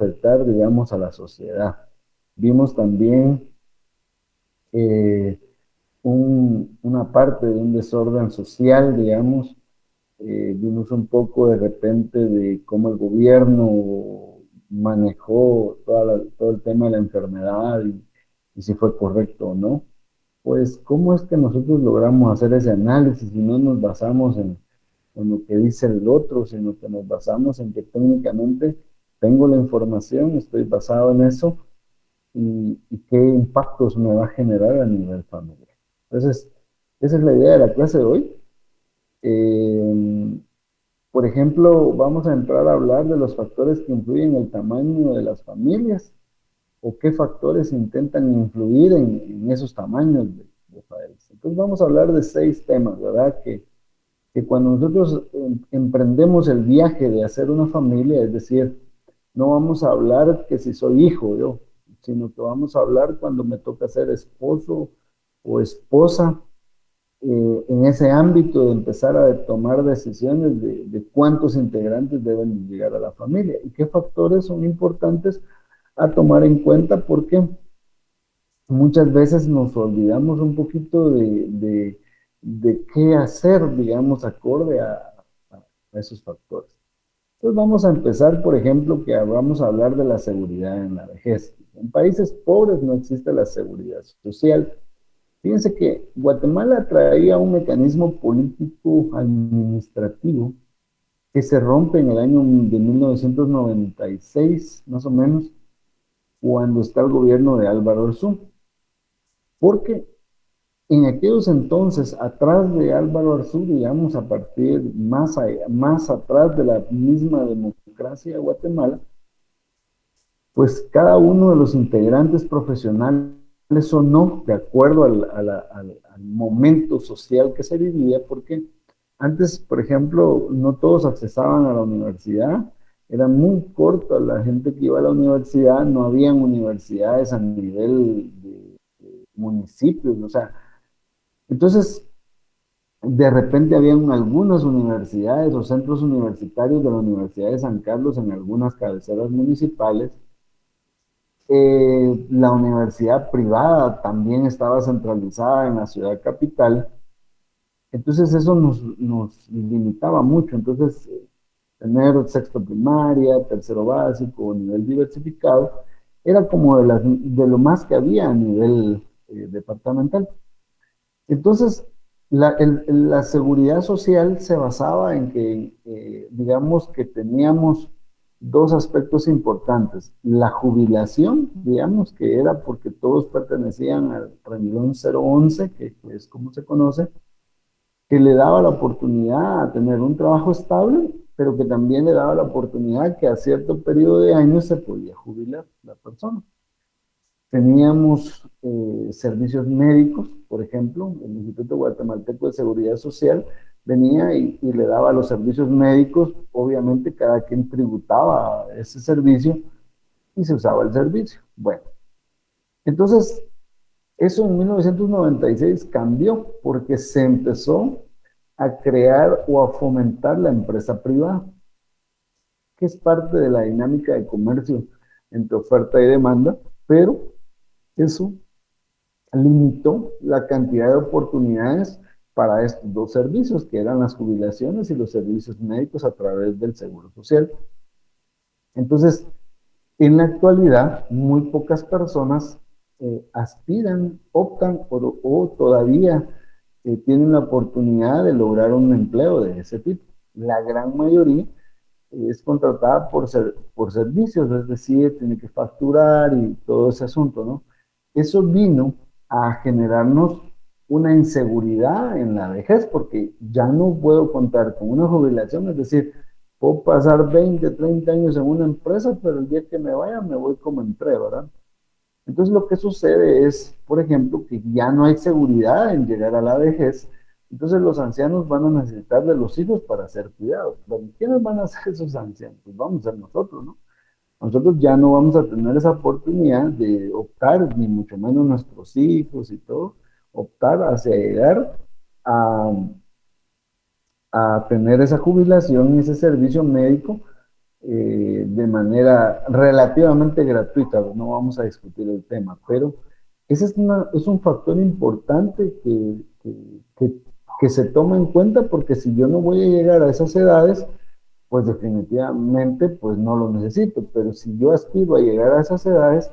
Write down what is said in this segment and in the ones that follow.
afectar, digamos, a la sociedad. Vimos también eh, una parte de un desorden social, digamos. Vimos un poco de repente de cómo el gobierno manejó todo el tema de la enfermedad y si fue correcto o no. Pues, ¿cómo es que nosotros logramos hacer ese análisis si no nos basamos en lo que dice el otro, sino que nos basamos en que técnicamente tengo la información, estoy basado en eso y qué impactos me va a generar a nivel familiar? Entonces, esa es la idea de la clase de hoy. Eh, por ejemplo, vamos a entrar a hablar de los factores que influyen en el tamaño de las familias o qué factores intentan influir en esos tamaños de familias. Entonces vamos a hablar de 6 temas, ¿verdad? Que cuando nosotros emprendemos el viaje de hacer una familia, es decir, no vamos a hablar que si soy hijo yo, sino que vamos a hablar cuando me toca ser esposo o esposa, en ese ámbito de empezar a tomar decisiones de cuántos integrantes deben llegar a la familia y qué factores son importantes a tomar en cuenta, porque muchas veces nos olvidamos un poquito de qué hacer, digamos, acorde a esos factores. Entonces vamos a empezar, por ejemplo, que vamos a hablar de la seguridad en la vejez. En países pobres no existe la seguridad social. Fíjense que Guatemala traía un mecanismo político administrativo que se rompe en el año de 1996, más o menos, cuando está el gobierno de Álvaro Arzú. Porque en aquellos entonces, atrás de Álvaro Arzú, digamos, a partir más atrás de la misma democracia de Guatemala, pues cada uno de los integrantes profesionales o no, de acuerdo al momento social que se vivía, porque antes, por ejemplo, no todos accesaban a la universidad, era muy corta la gente que iba a la universidad, no habían universidades a nivel de municipios, o sea, entonces de repente habían algunas universidades o centros universitarios de la Universidad de San Carlos en algunas cabeceras municipales. La universidad privada también estaba centralizada en la ciudad capital, entonces eso nos limitaba mucho. Entonces, tener sexto primaria, tercero básico, nivel diversificado, era como de lo más que había a nivel departamental. Entonces, la seguridad social se basaba en que, digamos, que teníamos dos aspectos importantes. La jubilación, digamos, que era porque todos pertenecían al renglón 011, que es como se conoce, que le daba la oportunidad a tener un trabajo estable, pero que también le daba la oportunidad que a cierto periodo de años se podía jubilar la persona. Teníamos servicios médicos, por ejemplo, el Instituto Guatemalteco de Seguridad Social venía y le daba los servicios médicos, obviamente cada quien tributaba ese servicio y se usaba el servicio. Bueno, entonces eso en 1996 cambió porque se empezó a crear o a fomentar la empresa privada, que es parte de la dinámica de comercio entre oferta y demanda, pero eso limitó la cantidad de oportunidades para estos dos servicios, que eran las jubilaciones y los servicios médicos a través del Seguro Social. Entonces, en la actualidad, muy pocas personas aspiran, optan o todavía tienen la oportunidad de lograr un empleo de ese tipo. La gran mayoría es contratada por servicios, es decir, tiene que facturar y todo ese asunto, ¿no? Eso vino a generarnos una inseguridad en la vejez, porque ya no puedo contar con una jubilación, es decir, puedo pasar 20, 30 años en una empresa, pero el día que me vaya me voy como entré, ¿verdad? Entonces lo que sucede es, por ejemplo, que ya no hay seguridad en llegar a la vejez, entonces los ancianos van a necesitar de los hijos para ser cuidados. Pero ¿quiénes van a ser esos ancianos? Pues vamos a ser nosotros, ¿no? Nosotros ya no vamos a tener esa oportunidad de optar, ni mucho menos nuestros hijos y todo, optar hacia llegar a, a tener esa jubilación y ese servicio médico de manera relativamente gratuita, no vamos a discutir el tema, pero ese es un factor importante que se toma en cuenta porque si yo no voy a llegar a esas edades, pues definitivamente pues no lo necesito, pero si yo aspiro a llegar a esas edades,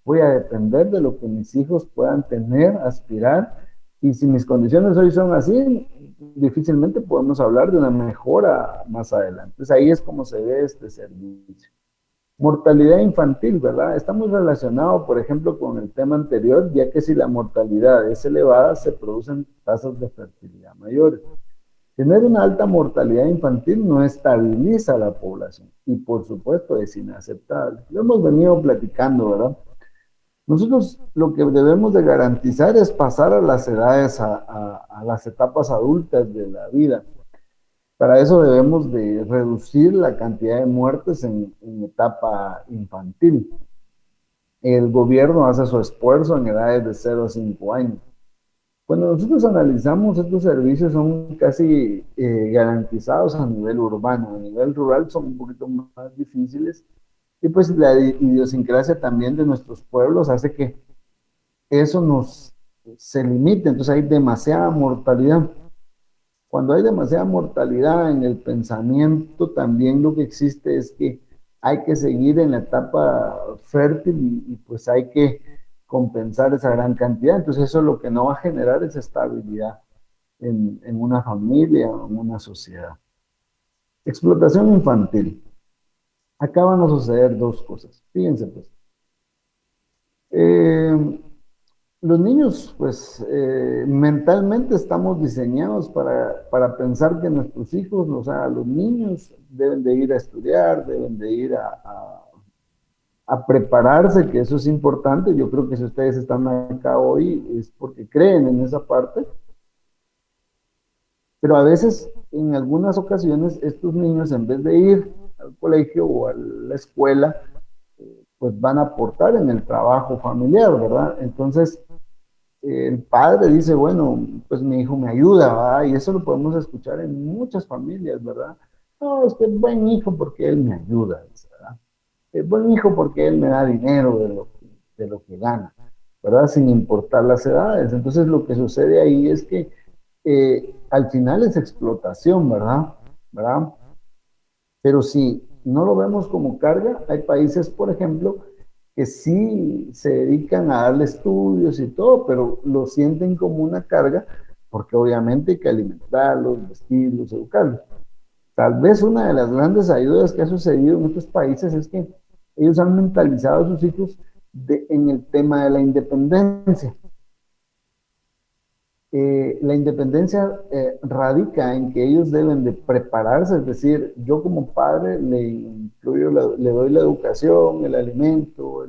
voy a depender de lo que mis hijos puedan tener, aspirar, y si mis condiciones hoy son así, difícilmente podemos hablar de una mejora más adelante. Entonces ahí es como se ve este servicio. Mortalidad infantil, ¿verdad? Está muy relacionado, por ejemplo, con el tema anterior, ya que si la mortalidad es elevada, se producen tasas de fertilidad mayores. Tener una alta mortalidad infantil no estabiliza a la población y, por supuesto, es inaceptable. Lo hemos venido platicando, ¿verdad? Nosotros lo que debemos de garantizar es pasar a las edades, a las etapas adultas de la vida. Para eso debemos de reducir la cantidad de muertes en etapa infantil. El gobierno hace su esfuerzo en edades de 0 a 5 años. Cuando nosotros analizamos estos servicios son casi garantizados a nivel urbano, a nivel rural son un poquito más difíciles y pues la idiosincrasia también de nuestros pueblos hace que eso nos se limite, entonces hay demasiada mortalidad. Cuando hay demasiada mortalidad en el pensamiento, también lo que existe es que hay que seguir en la etapa fértil pues hay que compensar esa gran cantidad. Entonces eso lo que no va a generar es estabilidad en una familia o en una sociedad. Explotación infantil. Acá van a suceder dos cosas. Fíjense pues. Eh, los niños, pues mentalmente estamos diseñados para pensar que nuestros hijos, o sea, los niños deben de ir a estudiar, deben de ir a prepararse, que eso es importante. Yo creo que si ustedes están acá hoy es porque creen en esa parte, pero a veces, en algunas ocasiones, estos niños en vez de ir al colegio o a la escuela, pues van a aportar en el trabajo familiar, ¿verdad? Entonces, el padre dice, bueno, pues mi hijo me ayuda, ¿verdad? Y eso lo podemos escuchar en muchas familias, ¿verdad? No, es que es buen hijo porque él me ayuda, ¿verdad? Es buen hijo porque él me da dinero de lo que gana, ¿verdad? Sin importar las edades. Entonces lo que sucede ahí es que al final es explotación, ¿verdad? ¿Verdad? Pero si no lo vemos como carga, hay países, por ejemplo, que sí se dedican a darle estudios y todo, pero lo sienten como una carga porque obviamente hay que alimentarlos, vestirlos, educarlos. Tal vez una de las grandes ayudas que ha sucedido en estos países es que ellos han mentalizado a sus hijos en el tema de la independencia. La independencia radica en que ellos deben de prepararse, es decir, yo como padre le doy la educación, el alimento,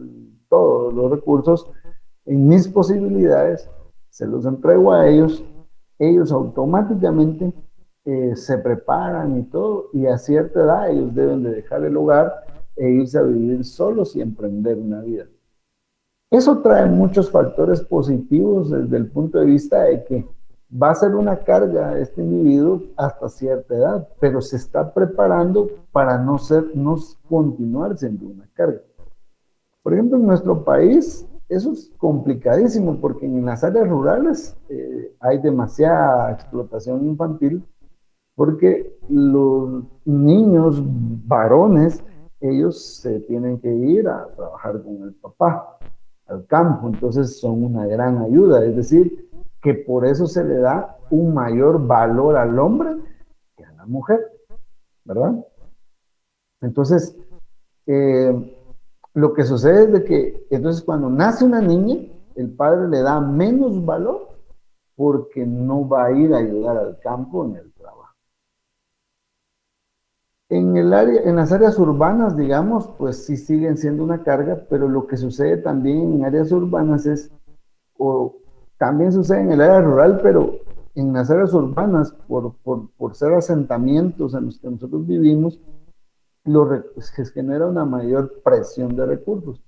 todos los recursos en mis posibilidades, se los entrego a ellos automáticamente se preparan y todo, y a cierta edad ellos deben de dejar el hogar e irse a vivir solos y emprender una vida. Eso trae muchos factores positivos desde el punto de vista de que va a ser una carga a este individuo hasta cierta edad, pero se está preparando para no continuar siendo una carga. Por ejemplo, en nuestro país eso es complicadísimo porque en las áreas rurales hay demasiada explotación infantil porque los niños varones, ellos se tienen que ir a trabajar con el papá al campo, entonces son una gran ayuda, es decir, que por eso se le da un mayor valor al hombre que a la mujer, ¿verdad? Entonces, eh, lo que sucede es de que entonces cuando nace una niña, el padre le da menos valor porque no va a ir a ayudar al campo en el trabajo. En las áreas urbanas, digamos, pues sí siguen siendo una carga, pero lo que sucede también en áreas urbanas o también sucede en el área rural, pero en las áreas urbanas, por ser asentamientos en los que nosotros vivimos, se genera una mayor presión de recursos.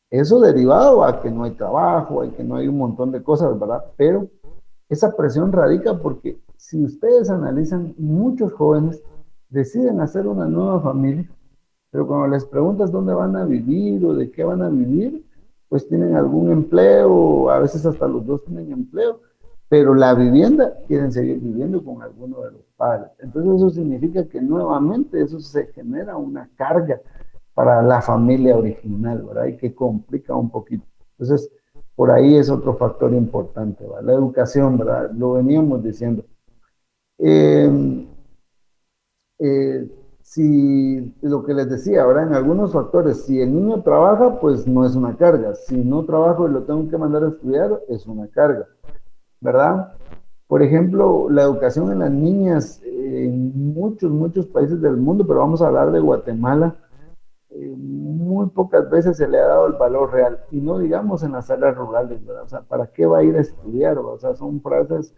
Eso derivado a que no hay trabajo, a que no hay un montón de cosas, ¿verdad? Pero esa presión radica porque si ustedes analizan, muchos jóvenes deciden hacer una nueva familia pero cuando les preguntas dónde van a vivir o de qué van a vivir, pues tienen algún empleo, a veces hasta los dos tienen empleo, pero la vivienda quieren seguir viviendo con alguno de los padres. Entonces eso significa que nuevamente eso se genera una carga para la familia original, ¿verdad? Y que complica un poquito. Entonces, por ahí es otro factor importante, ¿verdad? La educación, ¿verdad? Lo veníamos diciendo. Eh, si lo que les decía, ahora en algunos factores, si el niño trabaja, pues no es una carga. Si no trabajo y lo tengo que mandar a estudiar, es una carga, ¿verdad? Por ejemplo, la educación en las niñas en muchos países del mundo, pero vamos a hablar de Guatemala, muy pocas veces se le ha dado el valor real, y no digamos en las áreas rurales, ¿verdad? O sea, ¿para qué va a ir a estudiar? O sea, son frases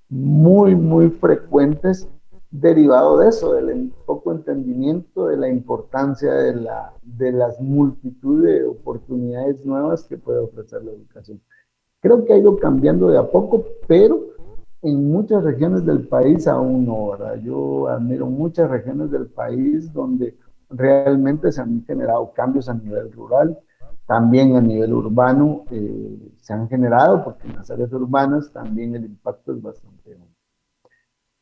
muy frecuentes derivado de eso, del poco entendimiento de la importancia de las multitud de oportunidades nuevas que puede ofrecer la educación. Creo que ha ido cambiando de a poco, pero en muchas regiones del país aún no, ¿verdad? Yo admiro muchas regiones del país donde realmente se han generado cambios a nivel rural, también a nivel urbano se han generado, porque en las áreas urbanas también el impacto es bastante grande.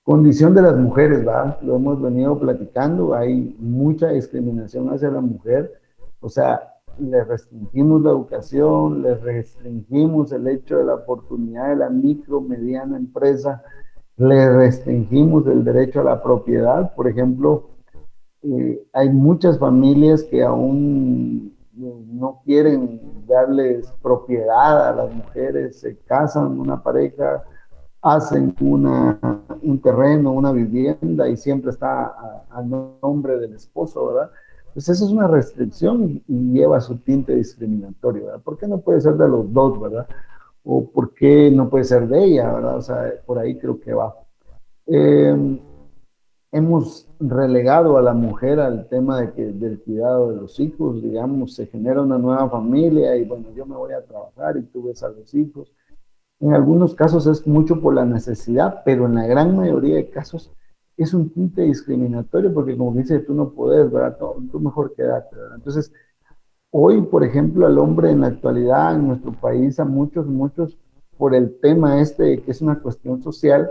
Condición de las mujeres, ¿verdad? Lo hemos venido platicando, hay mucha discriminación hacia la mujer, o sea, le restringimos la educación, le restringimos el hecho de la oportunidad de la micro, mediana empresa, le restringimos el derecho a la propiedad. Por ejemplo, hay muchas familias que aún no quieren darles propiedad a las mujeres, se casan una pareja, hacen un terreno, una vivienda y siempre está a nombre del esposo, ¿verdad? Pues eso es una restricción y lleva su tinte discriminatorio, ¿verdad? ¿Por qué no puede ser de los dos, ¿verdad? O por qué no puede ser de ella, ¿verdad? O sea, por ahí creo que va. Eh, Hemos relegado a la mujer al tema del cuidado de los hijos, digamos, se genera una nueva familia y bueno, yo me voy a trabajar y tú ves a los hijos. En algunos casos es mucho por la necesidad, pero en la gran mayoría de casos es un tinte discriminatorio porque como dice, tú no puedes, ¿verdad? Tú mejor quédate, ¿verdad? Entonces, hoy, por ejemplo, al hombre en la actualidad en nuestro país, a muchos, por el tema este, que es una cuestión social,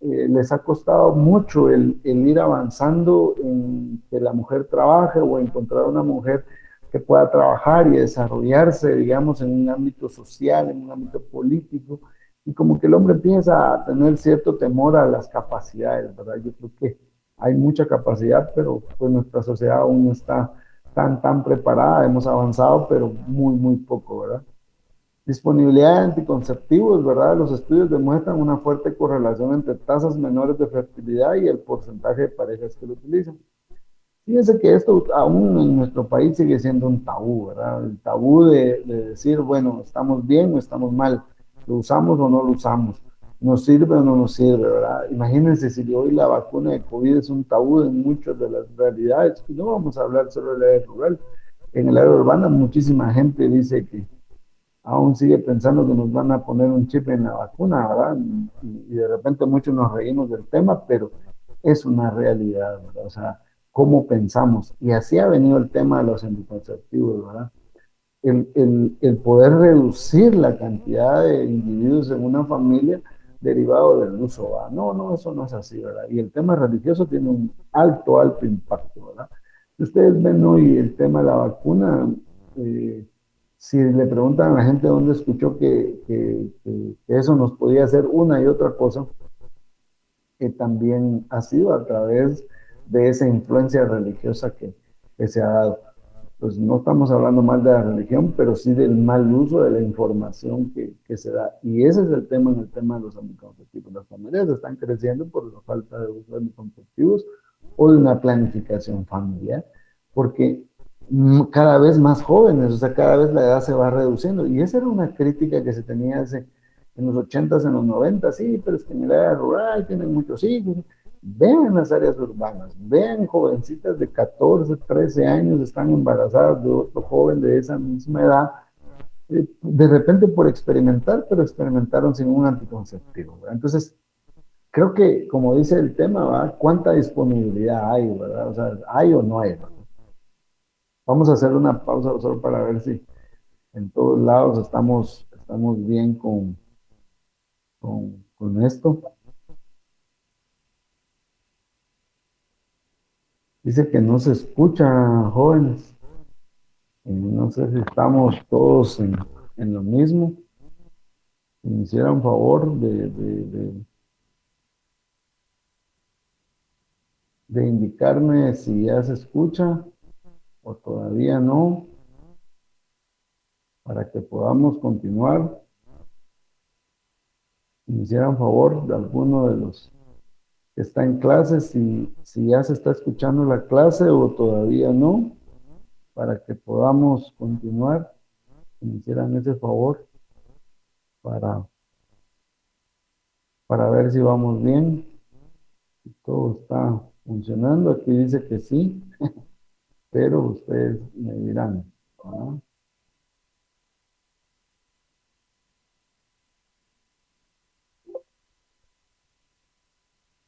les ha costado mucho el ir avanzando en que la mujer trabaje o encontrar una mujer que pueda trabajar y desarrollarse, digamos, en un ámbito social, en un ámbito político, y como que el hombre empieza a tener cierto temor a las capacidades, ¿verdad? Yo creo que hay mucha capacidad, pero pues nuestra sociedad aún no está tan preparada, hemos avanzado, pero muy poco, ¿verdad? Disponibilidad de anticonceptivos, ¿verdad? Los estudios demuestran una fuerte correlación entre tasas menores de fertilidad y el porcentaje de parejas que lo utilizan. Fíjense que esto aún en nuestro país sigue siendo un tabú, ¿verdad? El tabú de decir, bueno, estamos bien o estamos mal, lo usamos o no lo usamos, nos sirve o no nos sirve, ¿verdad? Imagínense si hoy la vacuna de COVID es un tabú en muchas de las realidades, y no vamos a hablar solo del área rural, en el área urbana muchísima gente dice que aún sigue pensando que nos van a poner un chip en la vacuna, ¿verdad? Y de repente muchos nos reímos del tema, pero es una realidad, ¿verdad? O sea, cómo pensamos. Y así ha venido el tema de los anticonceptivos, ¿verdad? El poder reducir la cantidad de individuos en una familia derivado del uso, ¿verdad? No, eso no es así, ¿verdad? Y el tema religioso tiene un alto impacto, ¿verdad? Si ustedes ven hoy el tema de la vacuna, eh, si le preguntan a la gente dónde escuchó que eso nos podía hacer una y otra cosa, que también ha sido a través de esa influencia religiosa que se ha dado. Pues no estamos hablando mal de la religión, pero sí del mal uso de la información que se da. Y ese es el tema en el tema de los anticonceptivos. Las familias están creciendo por la falta de uso de anticonceptivos o de una planificación familiar, porque cada vez más jóvenes, o sea, cada vez la edad se va reduciendo. Y esa era una crítica que se tenía en los 80s, en los 90s, sí, pero es que en el área rural tienen muchos hijos. Vean las áreas urbanas, vean jovencitas de 14, 13 años están embarazadas de otro joven de esa misma edad, de repente por experimentar, pero experimentaron sin un anticonceptivo, ¿verdad? Entonces, creo que, como dice el tema, ¿verdad? ¿Cuánta disponibilidad hay, verdad? O sea, ¿hay o no hay, verdad? Vamos a hacer una pausa solo para ver si en todos lados estamos bien con esto. Dice que no se escucha, jóvenes. No sé si estamos todos en lo mismo. Si me hicieran favor de indicarme si ya se escucha o todavía no, para que podamos continuar. Si me hicieran favor de alguno de los que está en clase, si ya se está escuchando la clase o todavía no, para que podamos continuar. Si me hicieran ese favor para, para ver si vamos bien, si todo está funcionando. Aquí dice que sí, pero ustedes me dirán, ¿ah?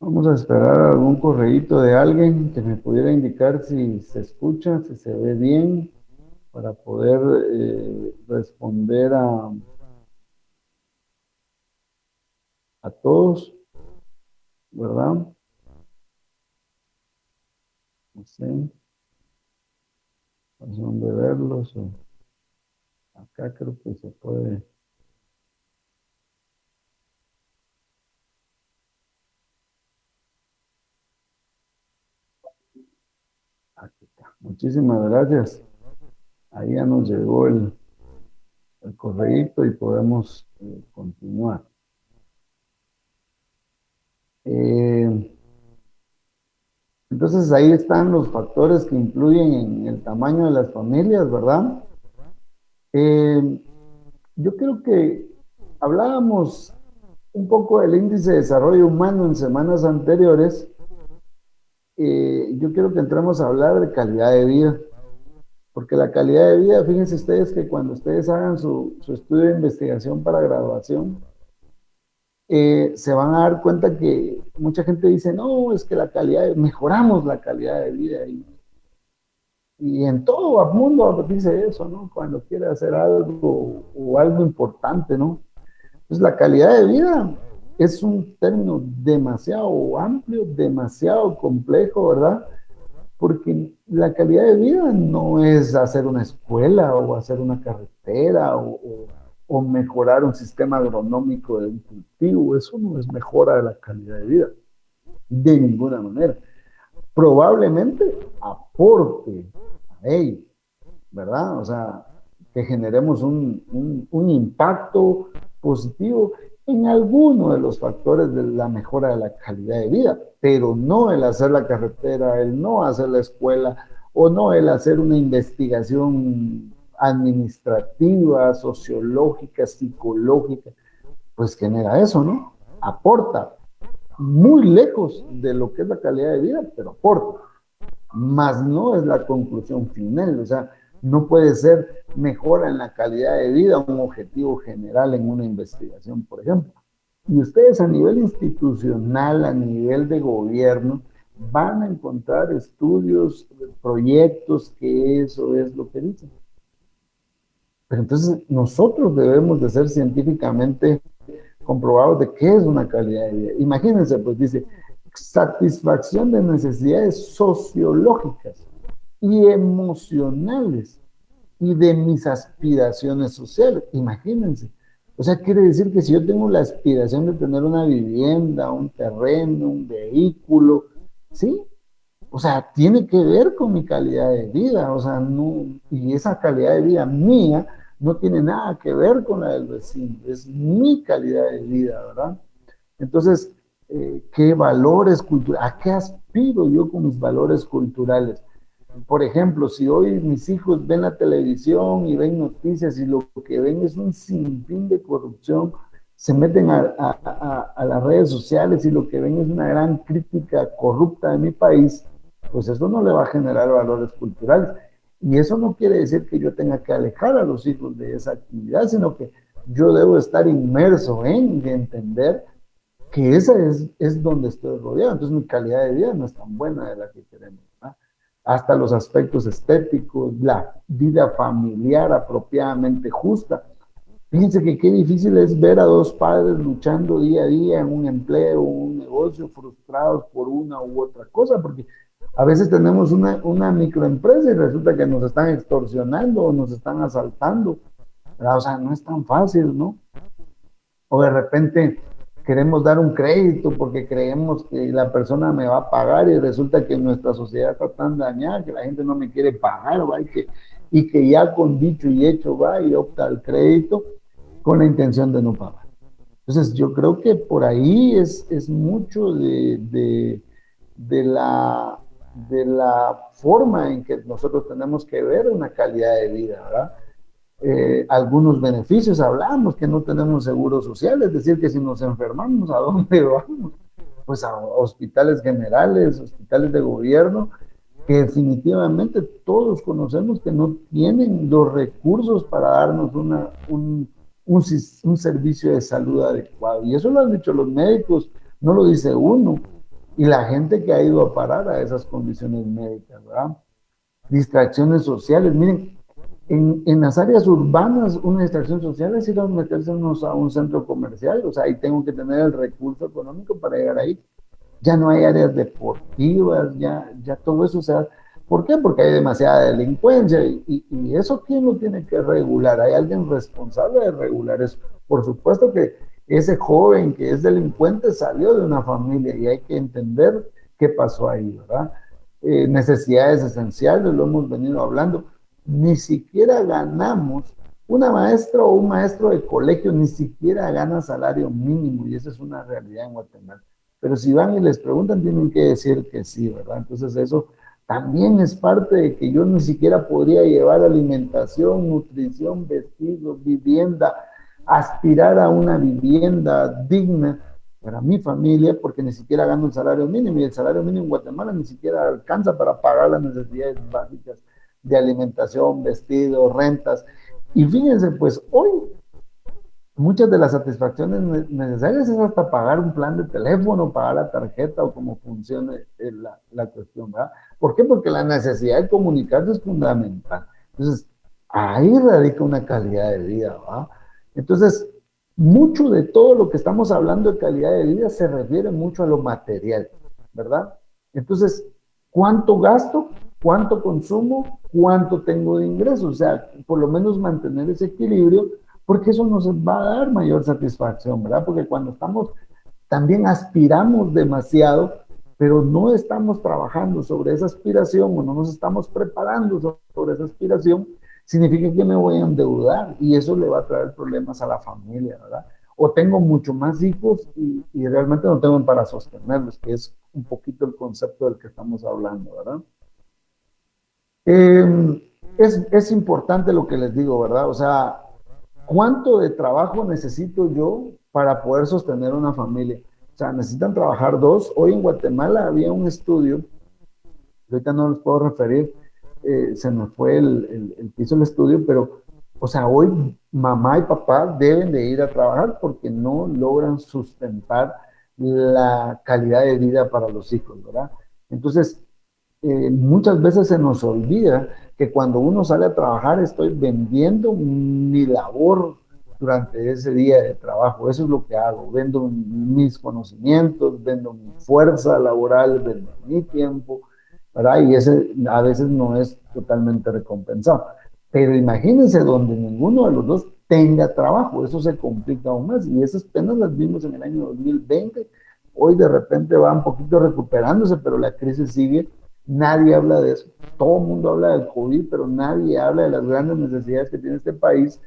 Vamos a esperar algún correíto de alguien que me pudiera indicar si se escucha, si se ve bien, para poder responder a todos, ¿verdad? No sé, razón de verlos. Acá creo que se puede. Aquí está. Muchísimas gracias. Ahí ya nos llegó el correíto y podemos continuar. Eh, entonces ahí están los factores que influyen en el tamaño de las familias, ¿verdad? Eh, yo creo que hablábamos un poco del índice de desarrollo humano en semanas anteriores. Yo quiero que entremos a hablar de calidad de vida, porque la calidad de vida, fíjense ustedes que cuando ustedes hagan su estudio de investigación para graduación, se van a dar cuenta que mucha gente dice, no, es que mejoramos la calidad de vida y en todo el mundo dice eso, ¿no? Cuando quiere hacer algo o algo importante, ¿no? Entonces la calidad de vida es un término demasiado amplio, demasiado complejo, ¿verdad? Porque la calidad de vida no es hacer una escuela o hacer una carretera o mejorar un sistema agronómico de un cultivo. Eso no es mejora de la calidad de vida, de ninguna manera. Probablemente aporte a ello, ¿verdad? O sea, que generemos un impacto positivo en alguno de los factores de la mejora de la calidad de vida, pero no el hacer la carretera, el no hacer la escuela o no el hacer una investigación administrativa, sociológica, psicológica, pues genera eso, ¿no? Aporta muy lejos de lo que es la calidad de vida, pero aporta, más no es la conclusión final. O sea, no puede ser mejora en la calidad de vida un objetivo general en una investigación, por ejemplo. Y ustedes a nivel institucional, a nivel de gobierno, van a encontrar estudios, proyectos que eso es lo que dicen. Pero entonces nosotros debemos de ser científicamente comprobados de qué es una calidad de vida. Imagínense, pues dice, satisfacción de necesidades sociológicas y emocionales y de mis aspiraciones sociales. Imagínense. O sea, quiere decir que si yo tengo la aspiración de tener una vivienda, un terreno, un vehículo, ¿sí? O sea, tiene que ver con mi calidad de vida, o sea, no, y esa calidad de vida mía no tiene nada que ver con la del vecino, es mi calidad de vida, ¿verdad? Entonces, ¿qué valores culturales? ¿A qué aspiro yo con mis valores culturales? Por ejemplo, si hoy mis hijos ven la televisión y ven noticias y lo que ven es un sinfín de corrupción, se meten a las redes sociales y lo que ven es una gran crítica corrupta de mi país, pues eso no le va a generar valores culturales. Y eso no quiere decir que yo tenga que alejar a los hijos de esa actividad, sino que yo debo estar inmerso en y entender que esa es donde estoy rodeado. Entonces mi calidad de vida no es tan buena de la que queremos, ¿verdad? hasta los aspectos estéticos, la vida familiar apropiadamente justa. Fíjense que qué difícil es ver a dos padres luchando día a día en un empleo, un negocio, frustrados por una u otra cosa, porque a veces tenemos una microempresa y resulta que nos están extorsionando o nos están asaltando, ¿verdad? O sea, no es tan fácil, ¿no? O de repente queremos dar un crédito porque creemos que la persona me va a pagar y resulta que nuestra sociedad está tan dañada que la gente no me quiere pagar, ¿va? Y que ya con dicho y hecho va y opta al crédito con la intención de no pagar. Entonces yo creo que por ahí es mucho de la forma en que nosotros tenemos que ver una calidad de vida, ¿verdad? Algunos beneficios, hablamos que no tenemos seguro social, es decir, que si nos enfermamos, ¿a dónde vamos? Pues a hospitales generales, hospitales de gobierno, que definitivamente todos conocemos que no tienen los recursos para darnos un servicio de salud adecuado. Y eso lo han dicho los médicos, no lo dice uno. Y la gente que ha ido a parar a esas condiciones médicas, ¿verdad? Distracciones sociales. Miren, en las áreas urbanas, una distracción social es ir a meterse a un centro comercial, o sea, ahí tengo que tener el recurso económico para llegar ahí. Ya no hay áreas deportivas, ya todo eso, o sea, ¿por qué? Porque hay demasiada delincuencia y eso ¿quién lo tiene que regular? ¿Hay alguien responsable de regular eso? Por supuesto que ese joven que es delincuente salió de una familia y hay que entender qué pasó ahí, ¿verdad? Necesidades esenciales, lo hemos venido hablando, ni siquiera ganamos, una maestra o un maestro de colegio ni siquiera gana salario mínimo y esa es una realidad en Guatemala. Pero si van y les preguntan, tienen que decir que sí, ¿verdad? Entonces eso también es parte de que yo ni siquiera podría llevar alimentación, nutrición, vestidos, vivienda, aspirar a una vivienda digna para mi familia, porque ni siquiera gano el salario mínimo, y el salario mínimo en Guatemala ni siquiera alcanza para pagar las necesidades básicas de alimentación, vestidos, rentas. Y fíjense, pues hoy muchas de las satisfacciones necesarias es hasta pagar un plan de teléfono, pagar la tarjeta o cómo funcione la cuestión, ¿verdad? ¿Por qué? Porque la necesidad de comunicarse es fundamental. Entonces, ahí radica una calidad de vida, ¿verdad? Entonces, mucho de todo lo que estamos hablando de calidad de vida se refiere mucho a lo material, ¿verdad? Entonces, ¿cuánto gasto? ¿Cuánto consumo? ¿Cuánto tengo de ingresos? O sea, por lo menos mantener ese equilibrio, porque eso nos va a dar mayor satisfacción, ¿verdad? Porque cuando estamos, también aspiramos demasiado, pero no estamos trabajando sobre esa aspiración o no nos estamos preparando sobre esa aspiración, significa que me voy a endeudar y eso le va a traer problemas a la familia, ¿verdad? O tengo mucho más hijos y realmente no tengo para sostenerlos, que es un poquito el concepto del que estamos hablando, ¿verdad? Es importante lo que les digo, ¿verdad? O sea, ¿cuánto de trabajo necesito yo para poder sostener una familia? O sea, necesitan trabajar dos. Hoy en Guatemala había un estudio, ahorita no les puedo referir, se me fue el piso del estudio, pero, o sea, hoy mamá y papá deben de ir a trabajar porque no logran sustentar la calidad de vida para los hijos, ¿verdad? Entonces, muchas veces se nos olvida que cuando uno sale a trabajar estoy vendiendo mi labor durante ese día de trabajo. Eso es lo que hago. Vendo mis conocimientos, vendo mi fuerza laboral, vendo mi tiempo, ¿verdad? Y ese a veces no es totalmente recompensado. Pero imagínense donde ninguno de los dos tenga trabajo. Eso se complica aún más. Y esas penas las vimos en el año 2020. Hoy de repente va un poquito recuperándose, pero la crisis sigue. Nadie habla de eso. Todo el mundo habla del COVID, pero nadie habla de las grandes necesidades que tiene este país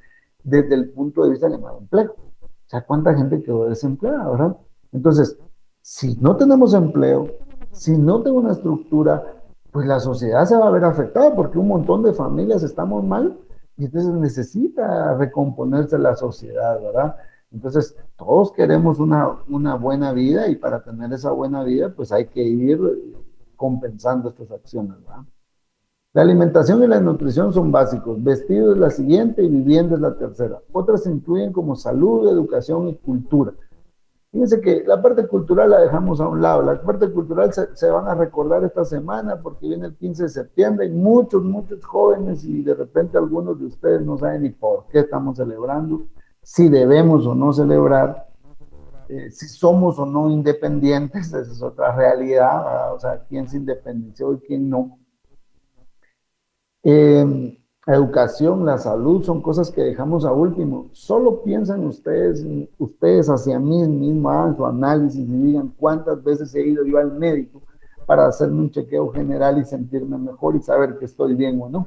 desde el punto de vista del empleo. O sea, ¿cuánta gente quedó desempleada, verdad? Entonces, si no tenemos empleo, si no tengo una estructura, pues la sociedad se va a ver afectada porque un montón de familias estamos mal y entonces necesita recomponerse la sociedad, ¿verdad? Entonces, todos queremos una buena vida y para tener esa buena vida, pues hay que ir compensando estas acciones, ¿verdad? La alimentación y la nutrición son básicos, vestido es la siguiente y vivienda es la tercera. Otras incluyen como salud, educación y cultura. Fíjense que la parte cultural la dejamos a un lado. La parte cultural se van a recordar esta semana porque viene el 15 de septiembre y muchos jóvenes y de repente algunos de ustedes no saben ni por qué estamos celebrando, si debemos o no celebrar, si somos o no independientes, esa es otra realidad, ¿verdad? O sea, quién se independenció y quién no. La educación, la salud son cosas que dejamos a último. Solo piensan ustedes hacia mí mismo, hagan su análisis y digan cuántas veces he ido yo al médico para hacerme un chequeo general y sentirme mejor y saber que estoy bien o no.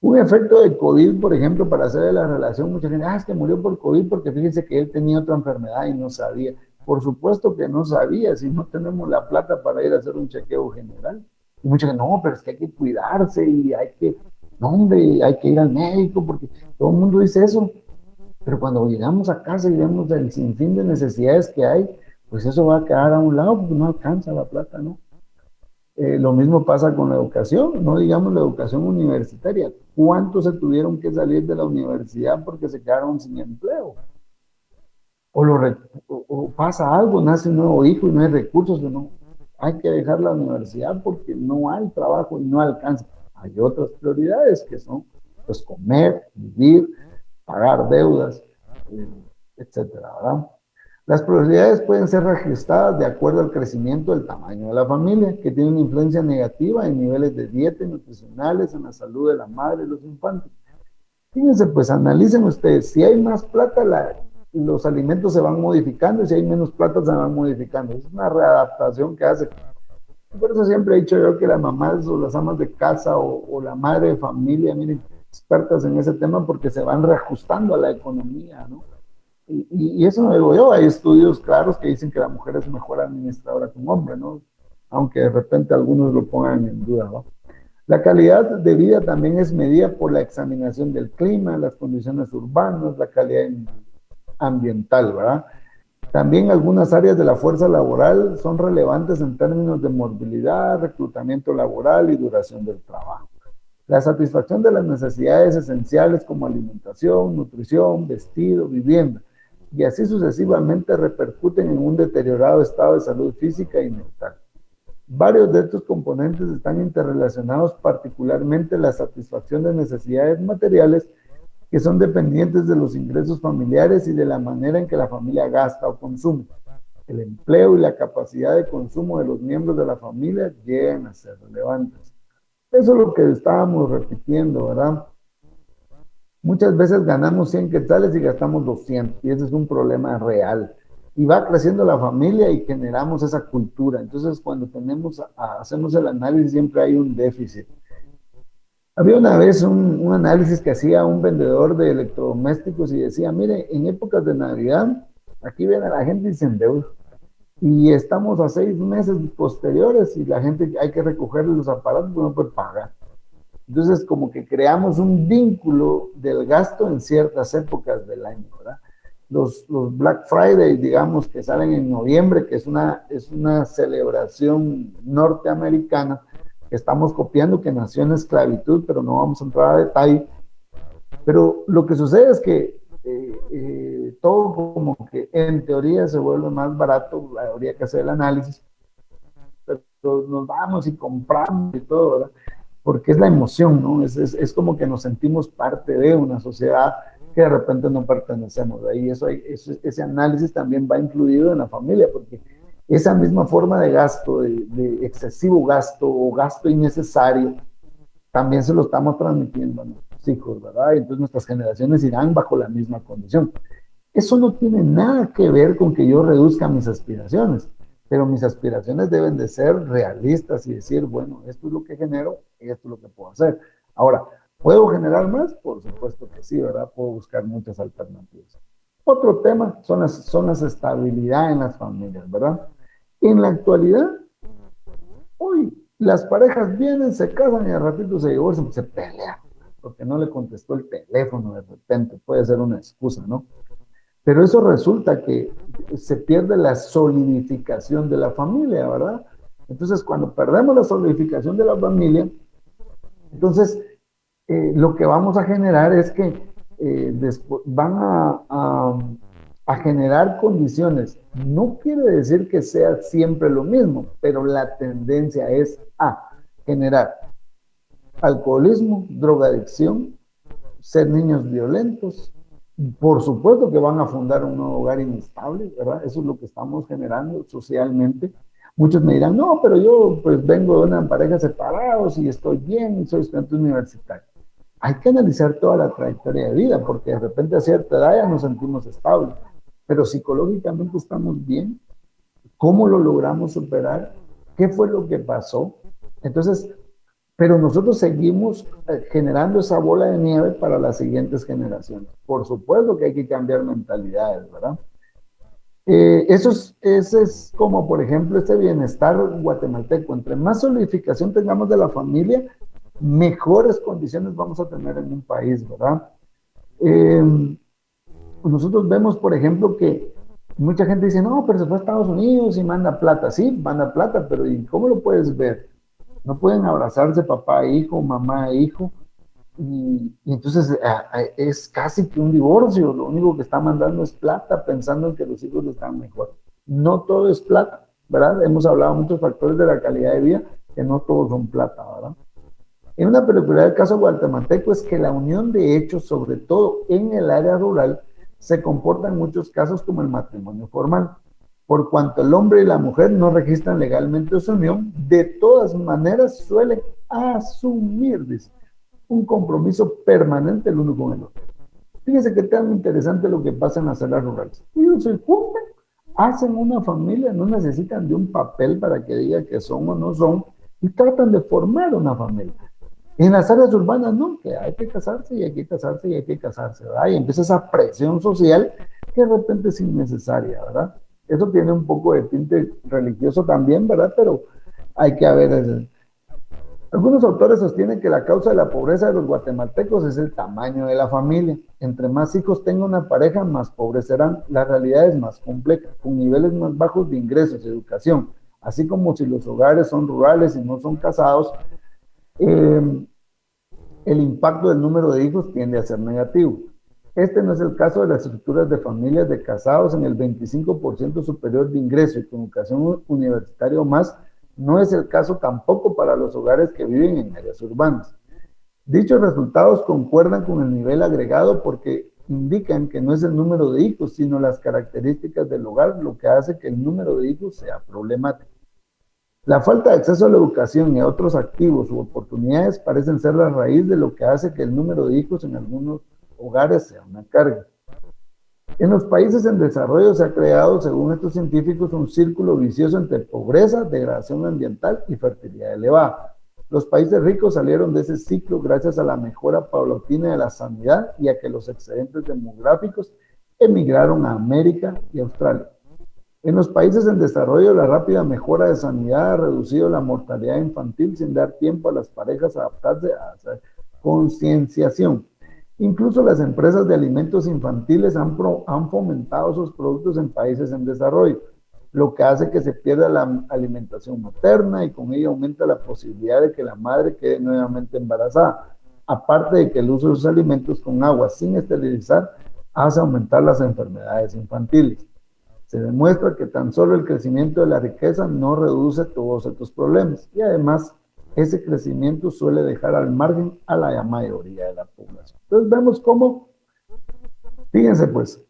Un efecto de COVID, por ejemplo, para hacer la relación, mucha gente, es que murió por COVID porque fíjense que él tenía otra enfermedad y no sabía. Por supuesto que no sabía, si no tenemos la plata para ir a hacer un chequeo general. Y mucha gente, no, pero es que hay que cuidarse y hay que, no, hombre, hay que ir al médico porque todo el mundo dice eso. Pero cuando llegamos a casa y vemos el sinfín de necesidades que hay, pues eso va a quedar a un lado porque no alcanza la plata, ¿no? Lo mismo pasa con la educación, no digamos la educación universitaria. ¿Cuántos se tuvieron que salir de la universidad porque se quedaron sin empleo? O pasa algo, nace un nuevo hijo y no hay recursos, no. Hay que dejar la universidad porque no hay trabajo y no alcanza. Hay otras prioridades que son pues comer, vivir, pagar deudas, etcétera, ¿verdad? Las probabilidades pueden ser reajustadas de acuerdo al crecimiento del tamaño de la familia, que tiene una influencia negativa en niveles de dieta y nutricionales, en la salud de la madre y los infantes. Fíjense, pues analicen ustedes, si hay más plata, los alimentos se van modificando y si hay menos plata se van modificando. Es una readaptación que hace. Por eso siempre he dicho yo que las mamás o las amas de casa o la madre de familia, miren, expertas en ese tema porque se van reajustando a la economía, ¿no? Y eso no digo yo, hay estudios claros que dicen que la mujer es mejor administradora que un hombre, ¿no? Aunque de repente algunos lo pongan en duda, ¿no? La calidad de vida también es medida por la examinación del clima, las condiciones urbanas, la calidad ambiental, ¿verdad? También algunas áreas de la fuerza laboral son relevantes en términos de movilidad, reclutamiento laboral y duración del trabajo. La satisfacción de las necesidades esenciales como alimentación, nutrición, vestido, vivienda, y así sucesivamente repercuten en un deteriorado estado de salud física y mental. Varios de estos componentes están interrelacionados, particularmente la satisfacción de necesidades materiales que son dependientes de los ingresos familiares y de la manera en que la familia gasta o consume. El empleo y la capacidad de consumo de los miembros de la familia llegan a ser relevantes. Eso es lo que estábamos repitiendo, ¿verdad? Muchas veces ganamos 100 quetzales y gastamos 200, y ese es un problema real. Y va creciendo la familia y generamos esa cultura. Entonces, cuando hacemos el análisis, siempre hay un déficit. Había una vez un análisis que hacía un vendedor de electrodomésticos y decía, mire, en épocas de Navidad, aquí viene la gente y se endeuda. Y estamos a 6 meses posteriores y la gente hay que recoger los aparatos, no puede pagar. Entonces, como que creamos un vínculo del gasto en ciertas épocas del año, ¿verdad? Los Black Friday, digamos, que salen en noviembre, que es una celebración norteamericana, que estamos copiando, que nació en esclavitud, pero no vamos a entrar a detalle. Pero lo que sucede es que todo como que en teoría se vuelve más barato, habría que hacer el análisis, pero nos vamos y compramos y todo, ¿verdad? Porque es la emoción, ¿no? Es como que nos sentimos parte de una sociedad que de repente no pertenecemos. Ahí ese análisis también va incluido en la familia, porque esa misma forma de gasto, de excesivo gasto o gasto innecesario, también se lo estamos transmitiendo a nuestros hijos, ¿verdad? Y entonces nuestras generaciones irán bajo la misma condición. Eso no tiene nada que ver con que yo reduzca mis aspiraciones, pero mis aspiraciones deben de ser realistas y decir, bueno, esto es lo que genero y esto es lo que puedo hacer. Ahora, ¿puedo generar más? Por supuesto que sí, ¿verdad? Puedo buscar muchas alternativas. Otro tema son las estabilidades en las familias, ¿verdad? En la actualidad, hoy las parejas vienen, se casan y al ratito se divorcian, se pelean, porque no le contestó el teléfono de repente, puede ser una excusa, ¿no? Pero eso resulta que se pierde la solidificación de la familia, ¿verdad? Entonces, cuando perdemos la solidificación de la familia, entonces lo que vamos a generar es que van a a generar condiciones. No quiere decir que sea siempre lo mismo, pero la tendencia es a generar alcoholismo, drogadicción, ser niños violentos. Por supuesto que van a fundar un nuevo hogar inestable, ¿verdad? Eso es lo que estamos generando socialmente. Muchos me dirán, no, pero yo pues vengo de una pareja separados y estoy bien y soy estudiante universitario. Hay que analizar toda la trayectoria de vida, porque de repente a cierta edad ya nos sentimos estables, pero psicológicamente estamos bien. ¿Cómo lo logramos superar? ¿Qué fue lo que pasó? Entonces, pero nosotros seguimos generando esa bola de nieve para las siguientes generaciones. Por supuesto que hay que cambiar mentalidades, ¿verdad? Ese es como, por ejemplo, este bienestar guatemalteco. Entre más solidificación tengamos de la familia, mejores condiciones vamos a tener en un país, ¿verdad? Nosotros vemos, por ejemplo, que mucha gente dice, no, pero se fue a Estados Unidos y manda plata. Sí, manda plata, pero ¿y cómo lo puedes ver? No pueden abrazarse papá e hijo, mamá e hijo. Y entonces es casi que un divorcio. Lo único que está mandando es plata, pensando en que los hijos están mejor. No todo es plata, ¿verdad? Hemos hablado de muchos factores de la calidad de vida, que no todos son plata, ¿verdad? En una peculiaridad del caso guatemalteco es que la unión de hechos, sobre todo en el área rural, se comporta en muchos casos como el matrimonio formal. Por cuanto el hombre y la mujer no registran legalmente su unión, de todas maneras suelen asumir, dice, un compromiso permanente el uno con el otro. Fíjense que tan interesante lo que pasa en las áreas rurales. Ellos se juntan, hacen una familia, no necesitan de un papel para que diga que son o no son, y tratan de formar una familia. En las áreas urbanas, no, que hay que casarse y hay que casarse y hay que casarse, ¿verdad? Y empieza esa presión social que de repente es innecesaria, ¿verdad? Eso tiene un poco de tinte religioso también, ¿verdad? Pero hay que ver. Algunos autores sostienen que la causa de la pobreza de los guatemaltecos es el tamaño de la familia. Entre más hijos tenga una pareja, más pobres serán. La realidad es más compleja, con niveles más bajos de ingresos y educación. Así como si los hogares son rurales y no son casados, el impacto del número de hijos tiende a ser negativo. Este no es el caso de las estructuras de familias de casados en el 25% superior de ingreso y con educación universitaria o más. No es el caso tampoco para los hogares que viven en áreas urbanas. Dichos resultados concuerdan con el nivel agregado porque indican que no es el número de hijos, sino las características del hogar lo que hace que el número de hijos sea problemático. La falta de acceso a la educación y a otros activos u oportunidades parecen ser la raíz de lo que hace que el número de hijos en algunos hogares sea una carga. En los países en desarrollo se ha creado, según estos científicos, un círculo vicioso entre pobreza, degradación ambiental y fertilidad elevada. Los países ricos salieron de ese ciclo gracias a la mejora paulatina de la sanidad y a que los excedentes demográficos emigraron a América y Australia. En los países en desarrollo, la rápida mejora de sanidad ha reducido la mortalidad infantil sin dar tiempo a las parejas a adaptarse a hacer concienciación. Incluso las empresas de alimentos infantiles han fomentado sus productos en países en desarrollo, lo que hace que se pierda la alimentación materna y con ello aumenta la posibilidad de que la madre quede nuevamente embarazada. Aparte de que el uso de sus alimentos con agua sin esterilizar hace aumentar las enfermedades infantiles. Se demuestra que tan solo el crecimiento de la riqueza no reduce todos estos problemas y además ese crecimiento suele dejar al margen a la mayoría de la población. Entonces vemos cómo, fíjense pues,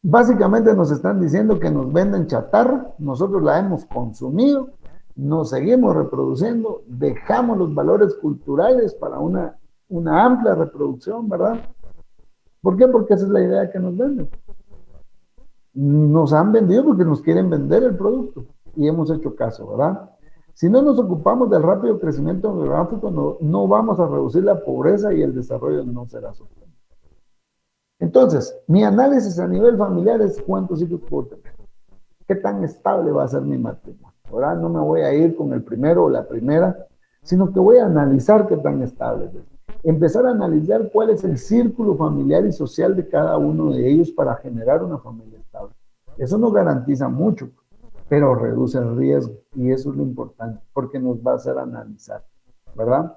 básicamente nos están diciendo que nos venden chatarra, nosotros la hemos consumido, nos seguimos reproduciendo, dejamos los valores culturales para una amplia reproducción, ¿verdad? ¿Por qué? Porque esa es la idea que nos venden. Nos han vendido porque nos quieren vender el producto y hemos hecho caso, ¿verdad? Si no nos ocupamos del rápido crecimiento demográfico, no vamos a reducir la pobreza y el desarrollo no será sostenible. Entonces, mi análisis a nivel familiar es cuántos hijos puedo tener. ¿Qué tan estable va a ser mi matrimonio? Ahora no me voy a ir con el primero o la primera, sino que voy a analizar qué tan estable es. Empezar a analizar cuál es el círculo familiar y social de cada uno de ellos para generar una familia estable. Eso no garantiza mucho, pero reduce el riesgo y eso es lo importante porque nos va a hacer analizar, ¿verdad?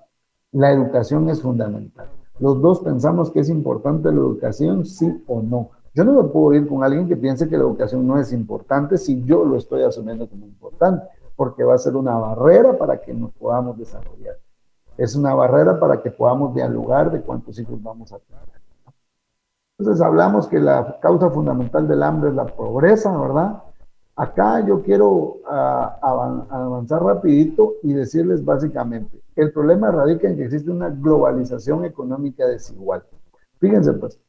La educación es fundamental. Los dos pensamos que es importante la educación, sí o no. Yo no me puedo ir con alguien que piense que la educación no es importante si yo lo estoy asumiendo como importante, porque va a ser una barrera para que nos podamos desarrollar. Es una barrera para que podamos dialogar de cuántos hijos vamos a tener. Entonces hablamos que la causa fundamental del hambre es la pobreza, ¿verdad? Acá yo quiero avanzar rapidito y decirles básicamente, el problema radica en que existe una globalización económica desigual. Fíjense pues,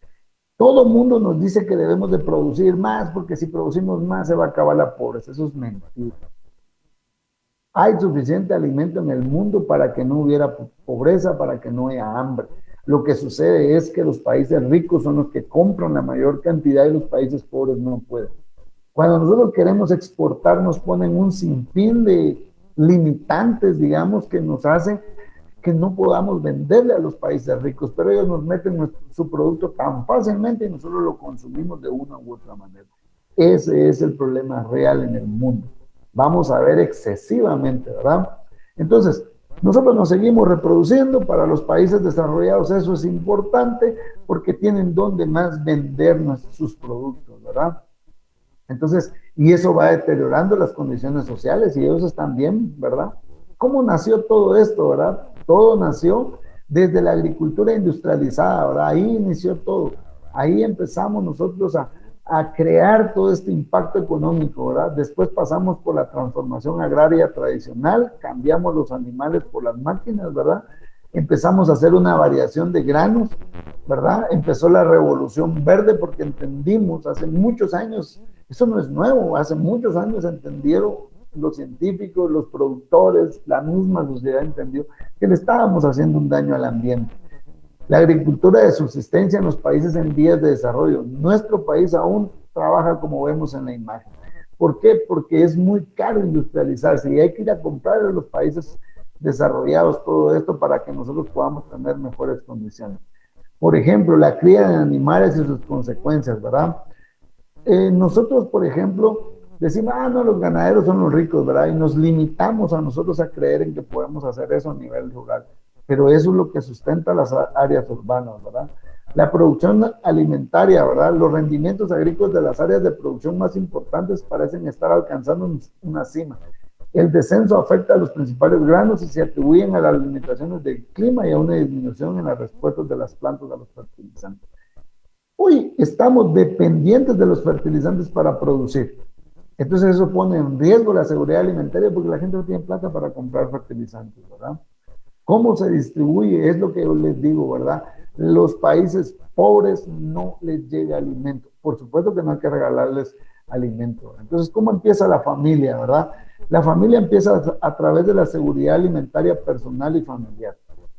todo el mundo nos dice que debemos de producir más porque si producimos más se va a acabar la pobreza. Eso es mentira. Hay suficiente alimento en el mundo para que no hubiera pobreza, para que no haya hambre. Lo que sucede es que los países ricos son los que compran la mayor cantidad y los países pobres no pueden. Cuando nosotros queremos exportar, nos ponen un sinfín de limitantes, digamos, que nos hacen que no podamos venderle a los países ricos, pero ellos nos meten su producto tan fácilmente y nosotros lo consumimos de una u otra manera. Ese es el problema real en el mundo. Vamos a ver excesivamente, ¿verdad? Entonces, nosotros nos seguimos reproduciendo. Para los países desarrollados eso es importante porque tienen donde más vender sus productos, ¿verdad? Entonces, y eso va deteriorando las condiciones sociales y ellos están bien, ¿verdad? ¿Cómo nació todo esto, verdad? Todo nació desde la agricultura industrializada, ¿verdad? Ahí inició todo. Ahí empezamos nosotros a crear todo este impacto económico, ¿verdad? Después pasamos por la transformación agraria tradicional, cambiamos los animales por las máquinas, ¿verdad? Empezamos a hacer una variación de granos, ¿verdad? Empezó la revolución verde porque entendimos hace muchos años, eso no es nuevo, hace muchos años entendieron los científicos, los productores, la misma sociedad entendió que le estábamos haciendo un daño al ambiente. La agricultura de subsistencia en los países en vías de desarrollo. Nuestro país aún trabaja como vemos en la imagen. ¿Por qué? Porque es muy caro industrializarse y hay que ir a comprar a los países desarrollados todo esto para que nosotros podamos tener mejores condiciones. Por ejemplo, la cría de animales y sus consecuencias, ¿verdad? Nosotros, por ejemplo, decimos, no, los ganaderos son los ricos, ¿verdad? Y nos limitamos a nosotros a creer en que podemos hacer eso a nivel rural. Pero eso es lo que sustenta las áreas urbanas, ¿verdad? La producción alimentaria, ¿verdad? Los rendimientos agrícolas de las áreas de producción más importantes parecen estar alcanzando una cima. El descenso afecta a los principales granos y se atribuyen a las limitaciones del clima y a una disminución en las respuestas de las plantas a los fertilizantes. Hoy estamos dependientes de los fertilizantes para producir. Entonces eso pone en riesgo la seguridad alimentaria porque la gente no tiene plata para comprar fertilizantes, ¿verdad? ¿Cómo se distribuye? Es lo que yo les digo, ¿verdad? Los países pobres no les llega alimento. Por supuesto que no hay que regalarles alimento. Entonces, ¿cómo empieza la familia, verdad? La familia empieza a través de la seguridad alimentaria personal y familiar.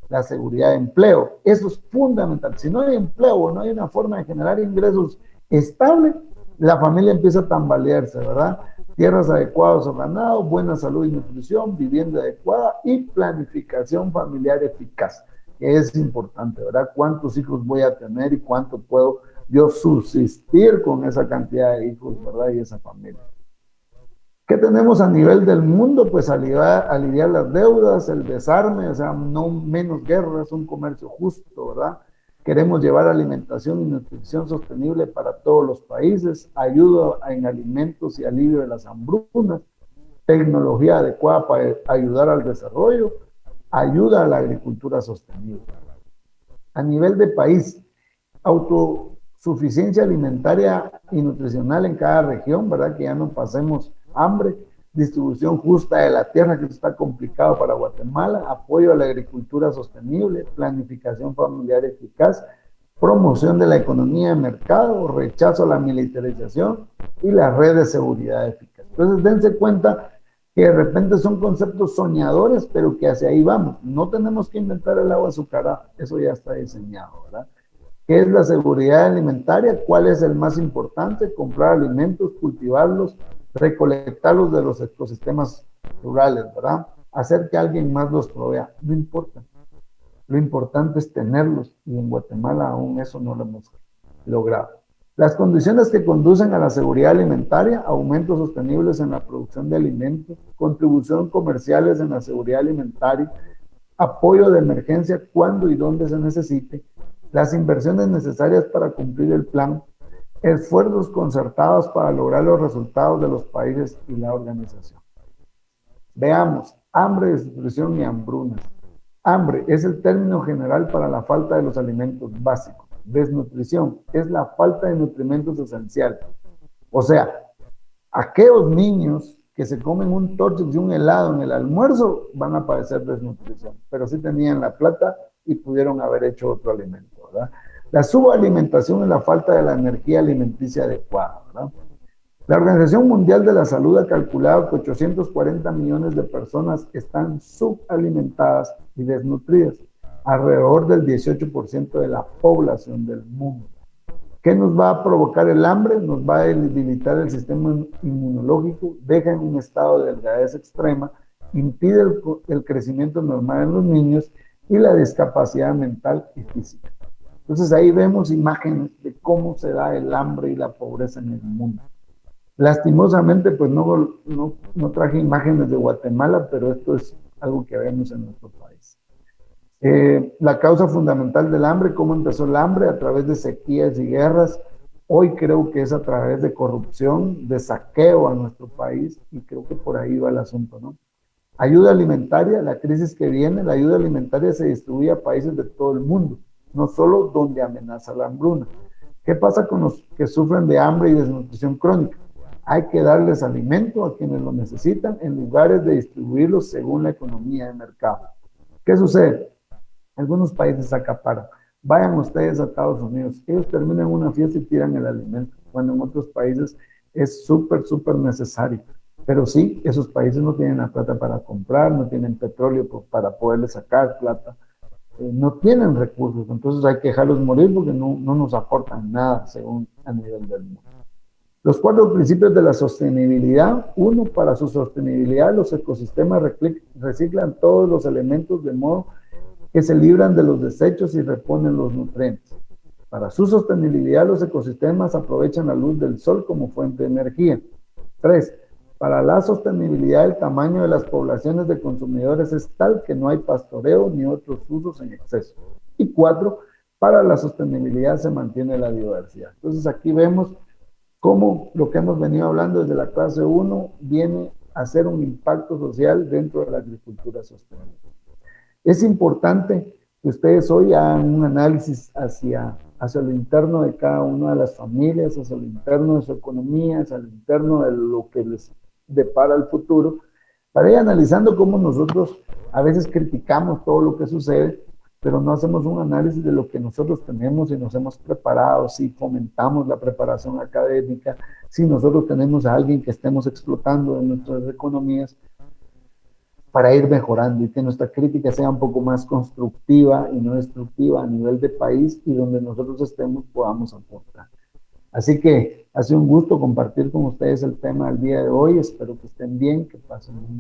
La seguridad de empleo. Eso es fundamental. Si no hay empleo o no hay una forma de generar ingresos estable, la familia empieza a tambalearse, ¿verdad? Tierras adecuadas o ganado, buena salud y nutrición, vivienda adecuada y planificación familiar eficaz, que es importante, ¿verdad? ¿Cuántos hijos voy a tener y cuánto puedo yo subsistir con esa cantidad de hijos, ¿verdad? Y esa familia. ¿Qué tenemos a nivel del mundo? Pues aliviar las deudas, el desarme, o sea, no menos guerras, un comercio justo, ¿verdad? Queremos llevar alimentación y nutrición sostenible para todos los países, ayuda en alimentos y alivio de las hambrunas, tecnología adecuada para ayudar al desarrollo, ayuda a la agricultura sostenible. A nivel de país, autosuficiencia alimentaria y nutricional en cada región, ¿verdad? Que ya no pasemos hambre, distribución justa de la tierra, que está complicado para Guatemala, apoyo a la agricultura sostenible, planificación familiar eficaz, promoción de la economía de mercado, rechazo a la militarización y la red de seguridad eficaz. Entonces, dense cuenta que de repente son conceptos soñadores, pero que hacia ahí vamos. No tenemos que inventar el agua azucarada, eso ya está diseñado, ¿verdad? ¿Qué es la seguridad alimentaria? ¿Cuál es el más importante? Comprar alimentos, cultivarlos, recolectarlos de los ecosistemas rurales, ¿verdad? Hacer que alguien más los provea, no importa. Lo importante es tenerlos y en Guatemala aún eso no lo hemos logrado. Las condiciones que conducen a la seguridad alimentaria, aumentos sostenibles en la producción de alimentos, contribución comerciales en la seguridad alimentaria, apoyo de emergencia cuando y donde se necesite, las inversiones necesarias para cumplir el plan, Esfuerzos concertados para lograr los resultados de los países y la organización. Veamos, hambre, desnutrición y hambrunas. Hambre es el término general para la falta de los alimentos básicos. Desnutrición es la falta de nutrimentos esenciales. O sea, aquellos niños que se comen un tortix y un helado en el almuerzo van a padecer desnutrición, pero sí tenían la plata y pudieron haber hecho otro alimento, ¿verdad? La subalimentación es la falta de la energía alimenticia adecuada, ¿verdad? La Organización Mundial de la Salud ha calculado que 840 millones de personas están subalimentadas y desnutridas, alrededor del 18% de la población del mundo. ¿Qué nos va a provocar el hambre? Nos va a debilitar el sistema inmunológico, deja en un estado de delgadez extrema, impide el crecimiento normal en los niños y la discapacidad mental y física. Entonces ahí vemos imágenes de cómo se da el hambre y la pobreza en el mundo. Lastimosamente, pues no traje imágenes de Guatemala, pero esto es algo que vemos en nuestro país. La causa fundamental del hambre, cómo empezó el hambre a través de sequías y guerras. Hoy creo que es a través de corrupción, de saqueo a nuestro país, y creo que por ahí va el asunto, ¿no? Ayuda alimentaria, la crisis que viene, la ayuda alimentaria se distribuye a países de todo el mundo, no solo donde amenaza la hambruna. ¿Qué pasa con los que sufren de hambre y desnutrición crónica? Hay que darles alimento a quienes lo necesitan en lugares de distribuirlos según la economía de mercado. ¿Qué sucede? Algunos países acaparan. Vayan ustedes a Estados Unidos. Ellos terminan una fiesta y tiran el alimento, cuando en otros países es súper necesario. Pero sí, esos países no tienen la plata para comprar, no tienen petróleo para poderle sacar plata, no tienen recursos. Entonces hay que dejarlos morir porque no nos aportan nada según a nivel del mundo. Los 4 principios de la sostenibilidad. 1, para su sostenibilidad, los ecosistemas reciclan todos los elementos de modo que se libran de los desechos y reponen los nutrientes. Para su sostenibilidad, los ecosistemas aprovechan la luz del sol como fuente de energía. 3, para la sostenibilidad, el tamaño de las poblaciones de consumidores es tal que no hay pastoreo ni otros usos en exceso. Y 4, para la sostenibilidad se mantiene la biodiversidad. Entonces aquí vemos cómo lo que hemos venido hablando desde la clase 1 viene a ser un impacto social dentro de la agricultura sostenible. Es importante que ustedes hoy hagan un análisis hacia lo interno de cada una de las familias, hacia lo interno de su economía, hacia lo interno de lo que les depara el futuro, para ir analizando cómo nosotros a veces criticamos todo lo que sucede, pero no hacemos un análisis de lo que nosotros tenemos y nos hemos preparado, si fomentamos la preparación académica, si nosotros tenemos a alguien que estemos explotando en nuestras economías para ir mejorando y que nuestra crítica sea un poco más constructiva y no destructiva a nivel de país y donde nosotros estemos podamos aportar. Así que ha sido un gusto compartir con ustedes el tema del día de hoy. Espero que estén bien, que pasen un